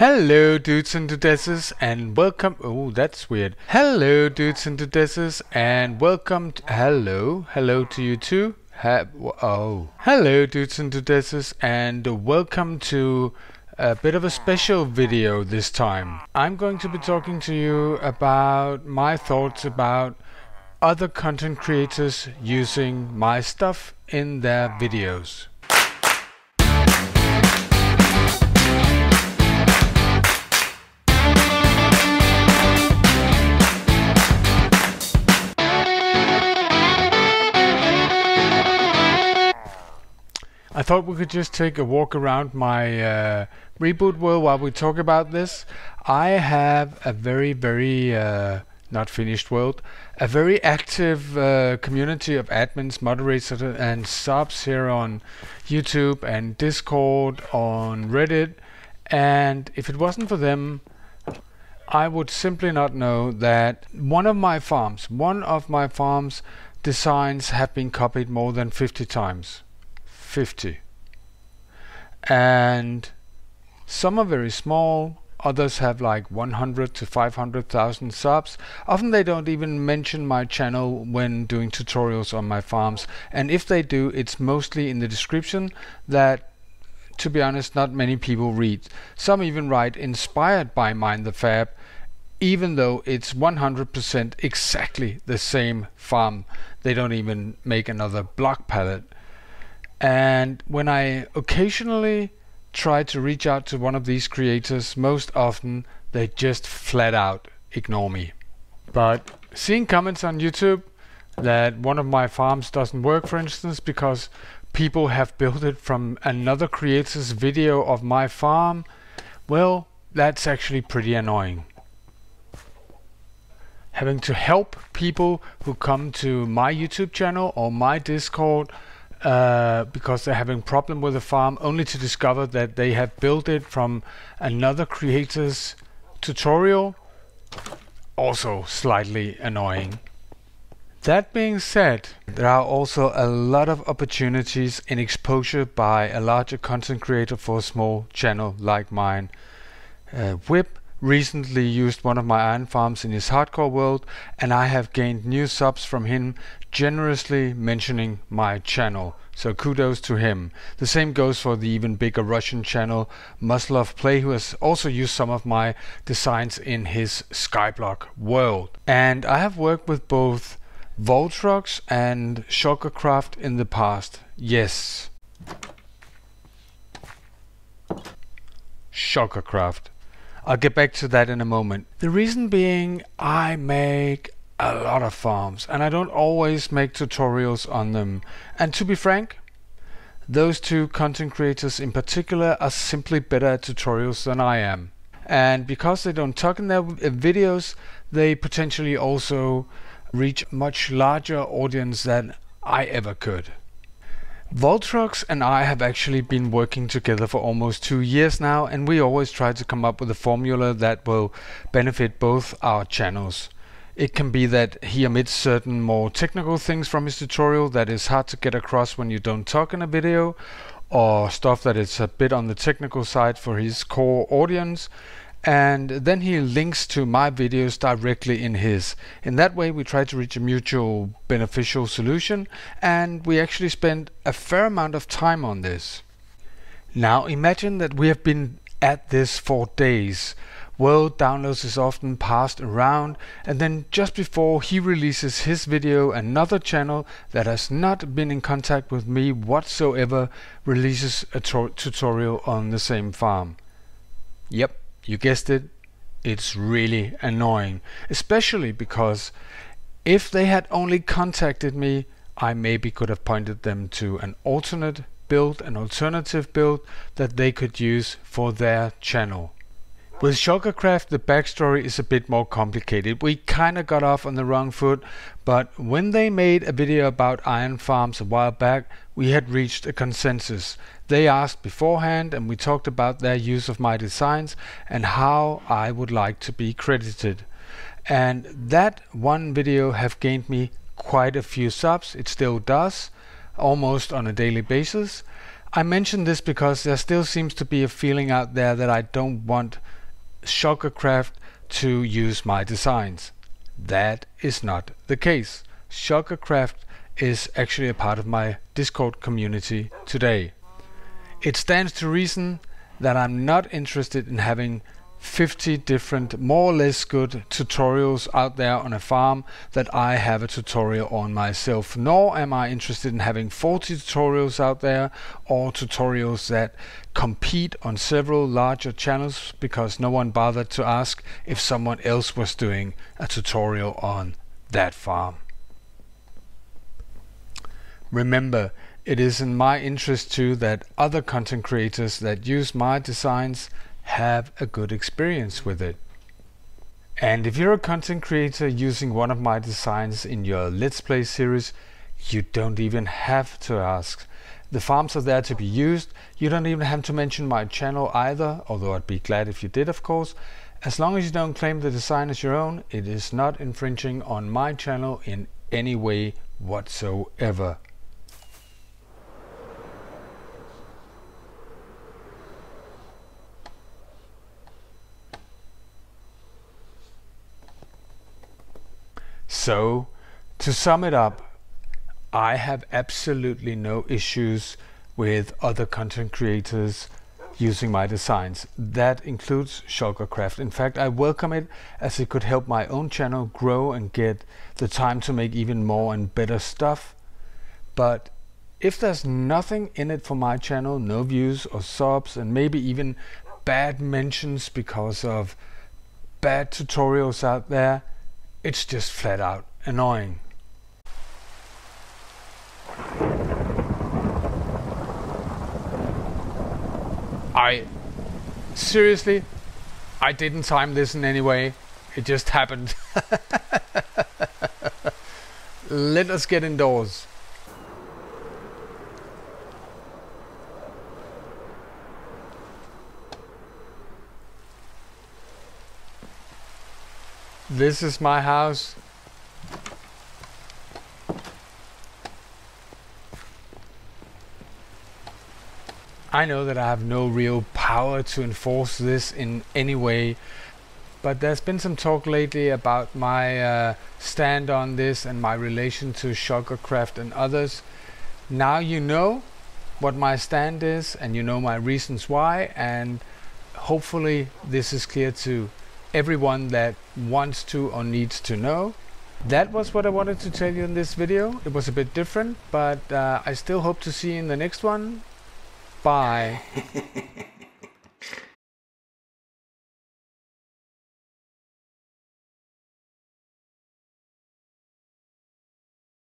Hello dudes and dudesses and welcome. Oh, that's weird. Hello dudes and dudesses and welcome to, hello to you too. Hello dudes and dudesses and welcome to a bit of a special video this time. I'm going to be talking to you about my thoughts about other content creators using my stuff in their videos. I thought we could just take a walk around my reboot world while we talk about this. I have a very not finished world, a very active community of admins, moderators and subs here on YouTube and Discord, on Reddit, and if it wasn't for them I would simply not know that one of my farms designs have been copied more than 50 times. 50. And some are very small, others have like 100 to 500,000 subs. Often they don't even mention my channel when doing tutorials on my farms, and if they do, it's mostly in the description that, to be honest, not many people read. Some even write inspired by Mind the Fab, even though it's 100% exactly the same farm. They don't even make another block palette. And when I occasionally try to reach out to one of these creators, most often they just flat out ignore me. But seeing comments on YouTube that one of my farms doesn't work, for instance, because people have built it from another creator's video of my farm, well, that's actually pretty annoying. Having to help people who come to my YouTube channel or my Discord because they're having problem with the farm, only to discover that they have built it from another creator's tutorial, also slightly annoying. That being said, there are also a lot of opportunities in exposure by a larger content creator for a small channel like mine. Whip recently used one of my iron farms in his hardcore world, and I have gained new subs from him generously mentioning my channel, so kudos to him. The same goes for the even bigger Russian channel Muslov Play, who has also used some of my designs in his Skyblock world. And I have worked with both Voltrox and Shulkercraft in the past. Yes, Shulkercraft. I'll get back to that in a moment. The reason being, I make a lot of farms and I don't always make tutorials on them. And to be frank, those two content creators in particular are simply better at tutorials than I am. And because they don't talk in their videos, they potentially also reach much larger audience than I ever could. Voltrox and I have actually been working together for almost 2 years now, and we always try to come up with a formula that will benefit both our channels. It can be that he omits certain more technical things from his tutorial that is hard to get across when you don't talk in a video, or stuff that is a bit on the technical side for his core audience, and then he links to my videos directly in his. In that way we try to reach a mutual beneficial solution, and we actually spend a fair amount of time on this. Now imagine that we have been at this for days. World downloads is often passed around, and then just before he releases his video, another channel that has not been in contact with me whatsoever releases a tutorial on the same farm. Yep, you guessed it, it's really annoying, especially because if they had only contacted me, I maybe could have pointed them to an alternative build that they could use for their channel. With Shulkercraft the backstory is a bit more complicated. We kinda got off on the wrong foot, but when they made a video about iron farms a while back, we had reached a consensus. They asked beforehand and we talked about their use of my designs and how I would like to be credited. And that one video have gained me quite a few subs. It still does, almost on a daily basis. I mention this because there still seems to be a feeling out there that I don't want Shulkercraft to use my designs. That is not the case. Shulkercraft is actually a part of my Discord community today. It stands to reason that I'm not interested in having 50 different more or less good tutorials out there on a farm that I have a tutorial on myself, nor am I interested in having 40 tutorials out there or tutorials that compete on several larger channels because no one bothered to ask if someone else was doing a tutorial on that farm. Remember, it is in my interest too that other content creators that use my designs have a good experience with it. And if you're a content creator using one of my designs in your Let's Play series, you don't even have to ask. The farms are there to be used. You don't even have to mention my channel either, although I'd be glad if you did, of course. As long as you don't claim the design as your own, it is not infringing on my channel in any way whatsoever. So, to sum it up, I have absolutely no issues with other content creators using my designs. That includes Shulkercraft. In fact, I welcome it as it could help my own channel grow and get the time to make even more and better stuff. But if there's nothing in it for my channel, no views or subs, and maybe even bad mentions because of bad tutorials out there, it's just flat out annoying. Seriously, I didn't time this in any way. It just happened. Let us get indoors. This is my house. I know that I have no real power to enforce this in any way, but there's been some talk lately about my stand on this and my relation to Shulkercraft and others. Now you know what my stand is and you know my reasons why, and hopefully this is clear to everyone that wants to or needs to know. That was what I wanted to tell you in this video. It was a bit different, but I still hope to see you in the next one. Bye.